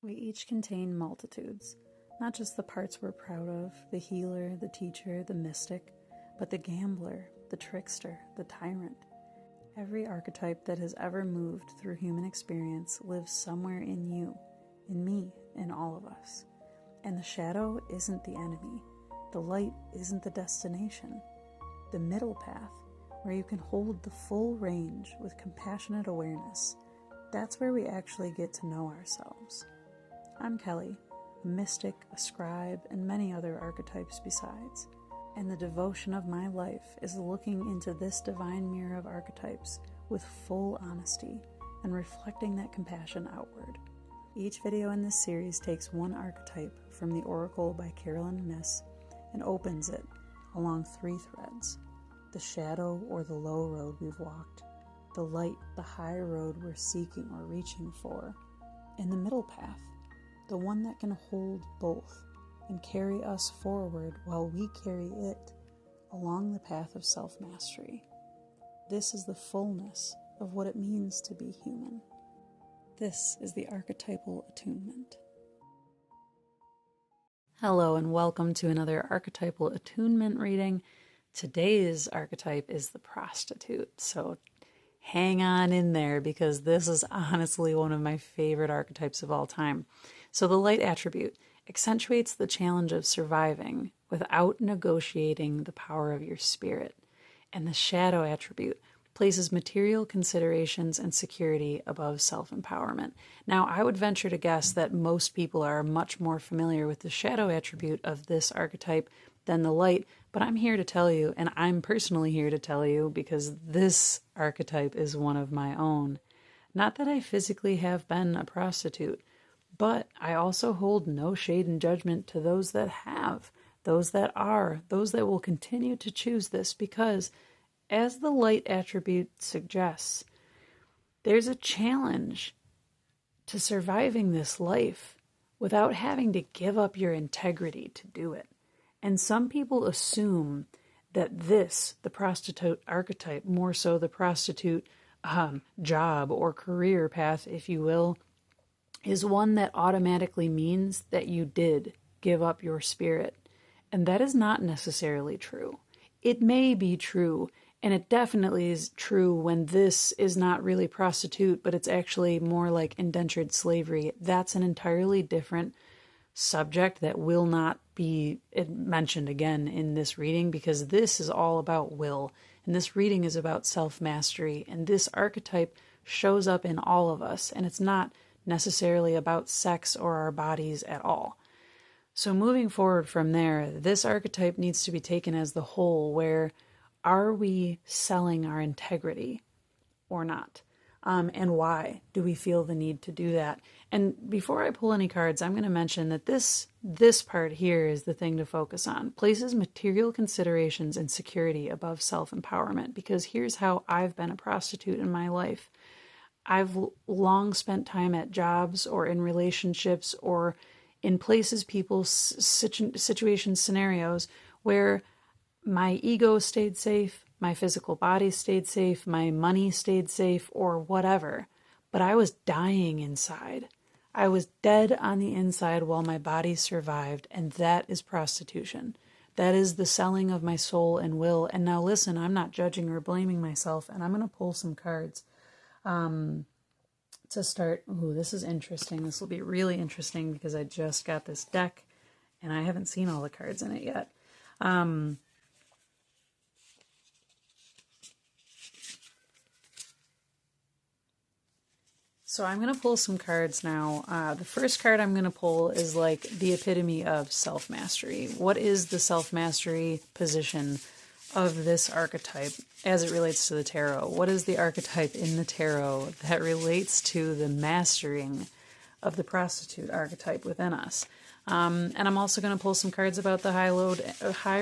We each contain multitudes, not just the parts we're proud of, the healer, the teacher, the mystic, but the gambler, the trickster, the tyrant. Every archetype that has ever moved through human experience lives somewhere in you, in me, in all of us. And the shadow isn't the enemy. The light isn't the destination. The middle path, where you can hold the full range with compassionate awareness, that's where we actually get to know ourselves. I'm Kelly, a mystic, a scribe, and many other archetypes besides. And the devotion of my life is looking into this divine mirror of archetypes with full honesty and reflecting that compassion outward. Each video in this series takes one archetype from the Oracle by Carolyn Myss and opens it along 3 threads: the shadow or the low road we've walked, the light, the high road we're seeking or reaching for, and the middle path, the one that can hold both and carry us forward while we carry it along the path of self-mastery. This is the fullness of what it means to be human. This is the archetypal attunement. Hello and welcome to another archetypal attunement reading. Today's archetype is the Prostitute, so hang on in there because this is honestly one of my favorite archetypes of all time. So the light attribute accentuates the challenge of surviving without negotiating the power of your spirit. And the shadow attribute places material considerations and security above self-empowerment. Now, I would venture to guess that most people are much more familiar with the shadow attribute of this archetype than the light, but I'm here to tell you, and I'm personally here to tell you because this archetype is one of my own. Not that I physically have been a prostitute, but I also hold no shade and judgment to those that have, those that are, those that will continue to choose this because, as the light attribute suggests, there's a challenge to surviving this life without having to give up your integrity to do it. And some people assume that this, the prostitute archetype, more so the prostitute job or career path, if you will, is one that automatically means that you did give up your spirit. And that is not necessarily true. It may be true, and it definitely is true when this is not really prostitute, but it's actually more like indentured slavery. That's an entirely different subject that will not be mentioned again in this reading because this is all about will, and this reading is about self-mastery, and this archetype shows up in all of us, and it's not necessarily about sex or our bodies at all. So moving forward from there, this archetype needs to be taken as the whole, where are we selling our integrity or not? And why do we feel the need to do that? And before I pull any cards, I'm going to mention that this part here is the thing to focus on. Places material considerations and security above self-empowerment, because here's how I've been a prostitute in my life. I've long spent time at jobs or in relationships or in places, people, situations, scenarios where my ego stayed safe, my physical body stayed safe, my money stayed safe, or whatever. But I was dying inside. I was dead on the inside while my body survived, and that is prostitution. That is the selling of my soul and will. And now listen, I'm not judging or blaming myself, and I'm going to pull some cards. To start, this is interesting. This will be really interesting because I just got this deck and I haven't seen all the cards in it yet. So I'm going to pull some cards now. The first card I'm going to pull is like the epitome of self-mastery. What is the self-mastery position of this archetype as it relates to the tarot? What is the archetype in the tarot that relates to the mastering of the prostitute archetype within us? And I'm also going to pull some cards about the high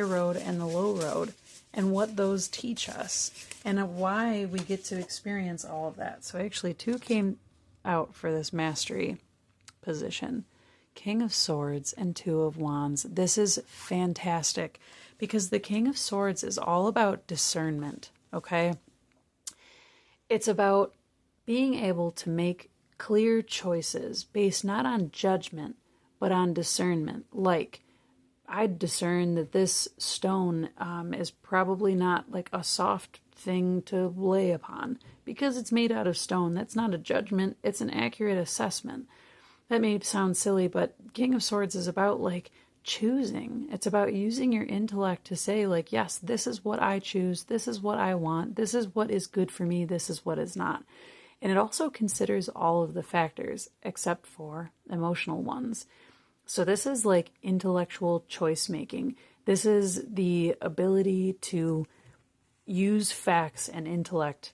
road and the low road and what those teach us and why we get to experience all of that. So actually 2 came out for this mastery position. King of Swords and 2 of Wands. This is fantastic because the King of Swords is all about discernment, okay? It's about being able to make clear choices based not on judgment, but on discernment. Like, I'd discern that this stone is probably not like a soft thing to lay upon because it's made out of stone. That's not a judgment. It's an accurate assessment. That may sound silly, but King of Swords is about like choosing. It's about using your intellect to say like, yes, this is what I choose. This is what I want. This is what is good for me. This is what is not. And it also considers all of the factors except for emotional ones. So this is like intellectual choice making. This is the ability to use facts and intellect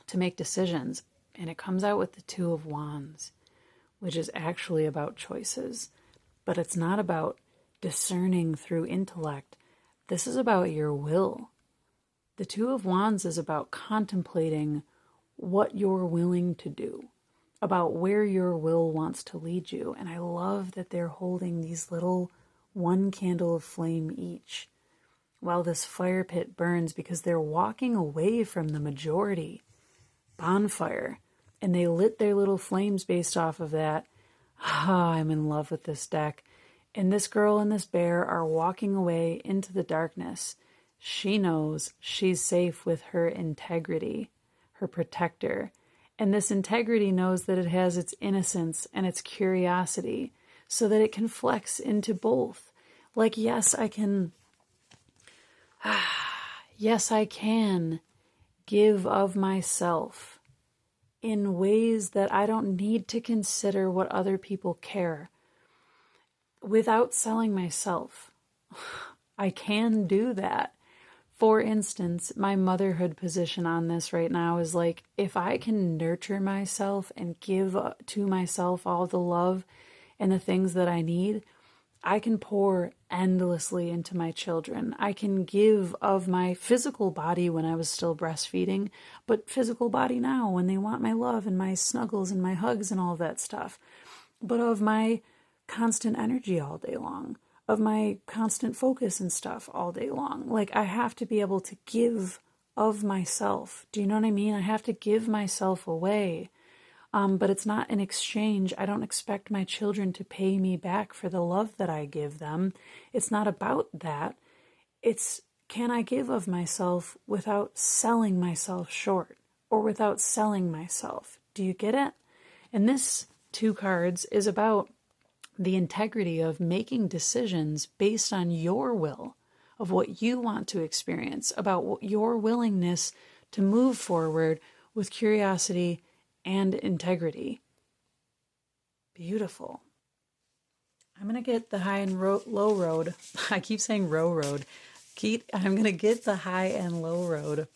to make decisions. And it comes out with the Two of Wands, which is actually about choices. But it's not about discerning through intellect. This is about your will. The Two of Wands is about contemplating what you're willing to do, about where your will wants to lead you. And I love that they're holding these little one candle of flame each while this fire pit burns, because they're walking away from the majority bonfire and they lit their little flames based off of that. I'm in love with this deck. And this girl and this bear are walking away into the darkness. She knows she's safe with her integrity, her protector. And this integrity knows that it has its innocence and its curiosity so that it can flex into both. Like, yes, I can give of myself in ways that I don't need to consider what other people care without selling myself. I can do that. For instance, my motherhood position on this right now is like, if I can nurture myself and give to myself all the love and the things that I need, I can pour endlessly into my children. I can give of my physical body when I was still breastfeeding, but physical body now when they want my love and my snuggles and my hugs and all that stuff. But of my constant energy all day long, of my constant focus and stuff all day long. Like, I have to be able to give of myself. Do you know what I mean? I have to give myself away. But it's not an exchange. I don't expect my children to pay me back for the love that I give them. It's not about that. It's, can I give of myself without selling myself short or without selling myself? Do you get it? And this 2 cards is about the integrity of making decisions based on your will, of what you want to experience, about your willingness to move forward with curiosity and integrity. Beautiful. I'm going to get the high and low road. I keep saying road. I'm going to get the high and low road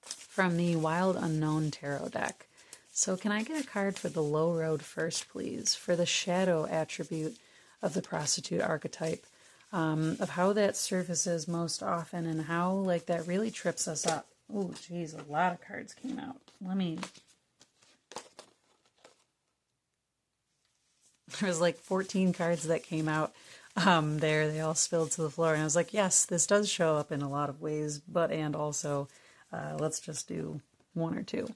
from the Wild Unknown Tarot deck. So can I get a card for the low road first, please, for the shadow attribute of the prostitute archetype, of how that surfaces most often and how like that really trips us up. Oh, geez, a lot of cards came out. There was like 14 cards that came out there. They all spilled to the floor. And I was like, yes, this does show up in a lot of ways, and also let's just do 1 or 2.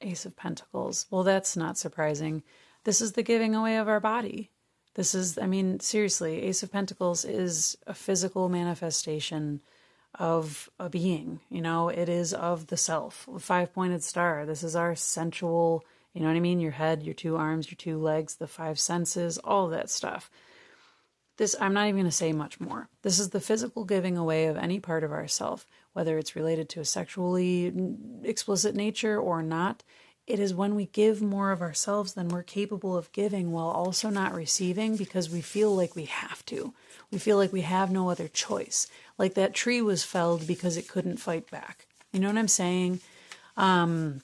Ace of Pentacles. Well, that's not surprising. This is the giving away of our body. This is, I mean, seriously, Ace of Pentacles is a physical manifestation of a being. You know, it is of the self. 5-pointed star. This is our sensual, you know what I mean? Your head, your 2 arms, your 2 legs, the 5 senses, all of that stuff. This, I'm not even going to say much more. This is the physical giving away of any part of ourself, whether it's related to a sexually explicit nature or not. It is when we give more of ourselves than we're capable of giving while also not receiving because we feel like we have to. We feel like we have no other choice. Like that tree was felled because it couldn't fight back. You know what I'm saying? And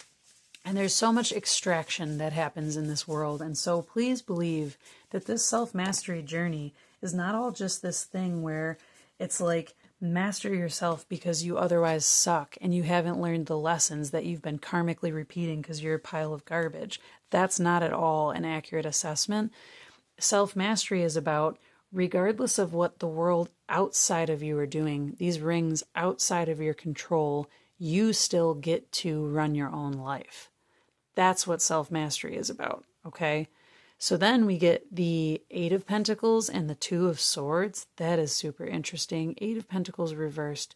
there's so much extraction that happens in this world. And so please believe that this self-mastery journey is not all just this thing where it's like master yourself because you otherwise suck and you haven't learned the lessons that you've been karmically repeating because you're a pile of garbage. That's not at all an accurate assessment. Self-mastery is about, regardless of what the world outside of you are doing, these rings outside of your control, you still get to run your own life. That's what self-mastery is about, okay? So then we get the Eight of Pentacles and the Two of Swords. That is super interesting. Eight of Pentacles reversed,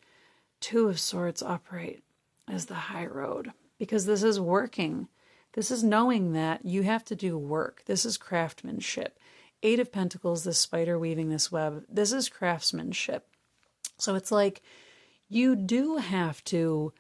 Two of Swords upright as the high road. Because this is working. This is knowing that you have to do work. This is craftsmanship. Eight of Pentacles, this spider weaving this web, this is craftsmanship. So it's like you do have to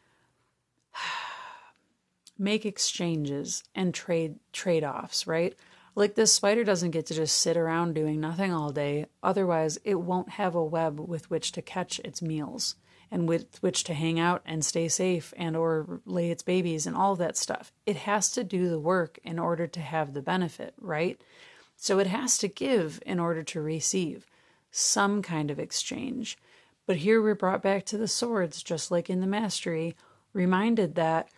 make exchanges and trade-offs, right? Like this spider doesn't get to just sit around doing nothing all day. Otherwise, it won't have a web with which to catch its meals and with which to hang out and stay safe and or lay its babies and all that stuff. It has to do the work in order to have the benefit, right? So it has to give in order to receive some kind of exchange. But here we're brought back to the swords, just like in the mastery, reminded that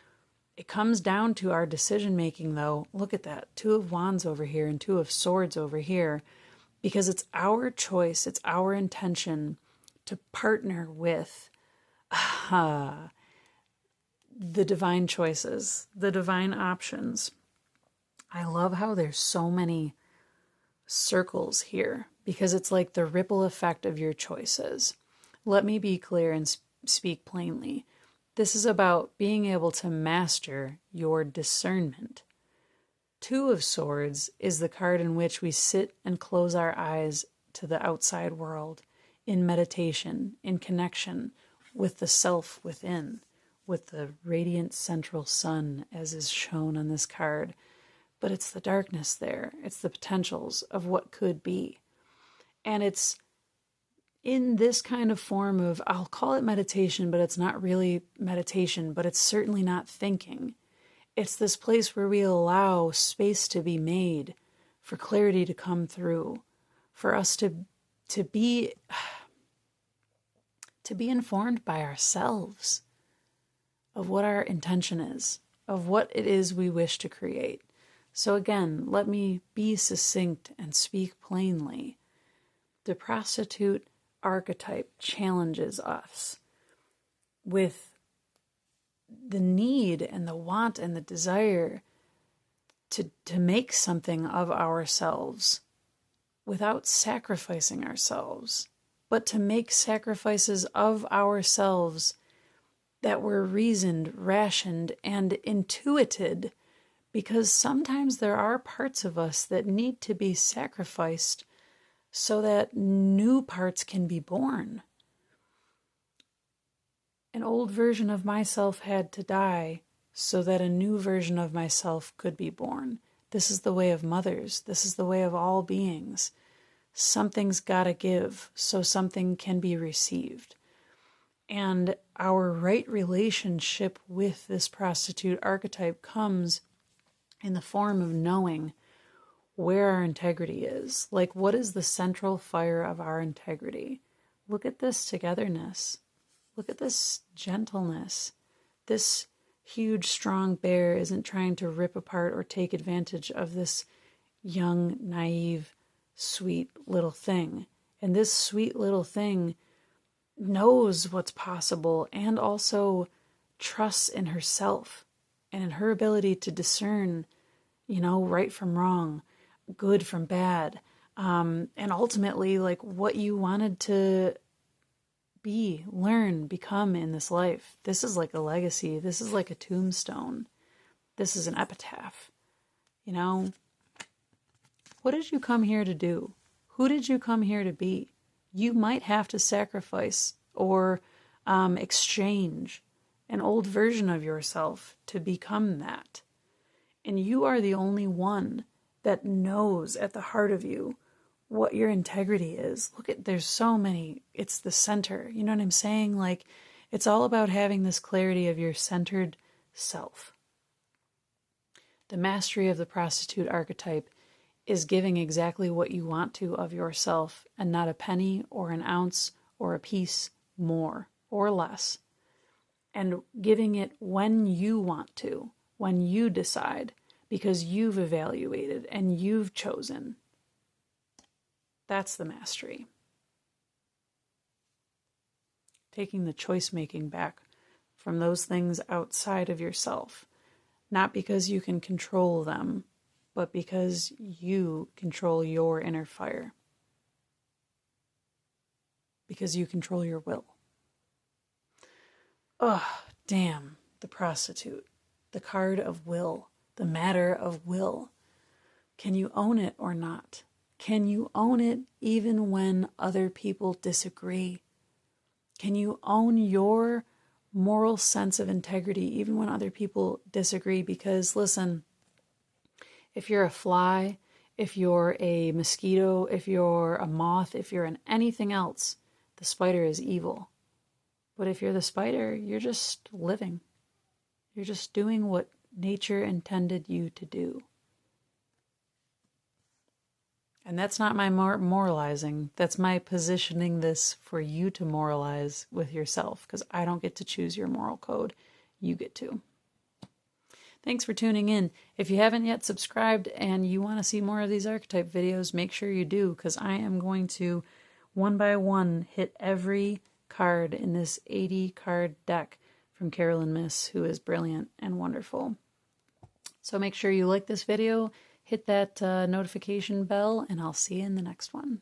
it comes down to our decision-making, though. Look at that. Two of Wands over here and Two of Swords over here. Because it's our choice, it's our intention to partner with the divine choices, the divine options. I love how there's so many circles here because it's like the ripple effect of your choices. Let me be clear and speak plainly. This is about being able to master your discernment. Two of Swords is the card in which we sit and close our eyes to the outside world in meditation, in connection with the self within, with the radiant central sun, as is shown on this card. But it's the darkness there. It's the potentials of what could be. And it's in this kind of form of, I'll call it meditation, but it's not really meditation, but it's certainly not thinking. It's this place where we allow space to be made, for clarity to come through, for us to be informed by ourselves of what our intention is, of what it is we wish to create. So again, let me be succinct and speak plainly. The prostitute archetype challenges us with the need and the want and the desire to make something of ourselves without sacrificing ourselves, but to make sacrifices of ourselves that were reasoned, rationed, and intuited, because sometimes there are parts of us that need to be sacrificed so that new parts can be born. An old version of myself had to die so that a new version of myself could be born. This is the way of mothers. This is the way of all beings. Something's got to give so something can be received. And our right relationship with this prostitute archetype comes in the form of knowing where our integrity is. Like, what is the central fire of our integrity? Look at this togetherness. Look at this gentleness. This huge, strong bear isn't trying to rip apart or take advantage of this young, naive, sweet little thing. And this sweet little thing knows what's possible and also trusts in herself and in her ability to discern, right from wrong, good from bad, and ultimately like what you wanted to be, learn, become in this life. This is like a legacy. This is like a tombstone. This is an epitaph. What did you come here to do? Who did you come here to be? You might have to sacrifice or exchange an old version of yourself to become that. And you are the only one that knows at the heart of you what your integrity is. There's so many, it's the center. You know what I'm saying? Like, it's all about having this clarity of your centered self. The mastery of the prostitute archetype is giving exactly what you want to of yourself and not a penny or an ounce or a piece more or less. And giving it when you want to, when you decide, because you've evaluated and you've chosen. That's the mastery. Taking the choice making back from those things outside of yourself. not because you can control them, but because you control your inner fire. Because you control your will. Oh, damn, the prostitute. The card of will. The matter of will. Can you own it or not? Can you own it even when other people disagree? Can you own your moral sense of integrity even when other people disagree? Because listen, if you're a fly, if you're a mosquito, if you're a moth, if you're an anything else, the spider is evil. But if you're the spider, you're just living. You're just doing what nature intended you to do. And that's not my moralizing. That's my positioning this for you to moralize with yourself, because I don't get to choose your moral code. You get to. Thanks for tuning in. If you haven't yet subscribed and you want to see more of these archetype videos, make sure you do, because I am going to, one by one, hit every card in this 80 card deck from Carolyn Miss, who is brilliant and wonderful. So make sure you like this video, hit that notification bell, and I'll see you in the next one.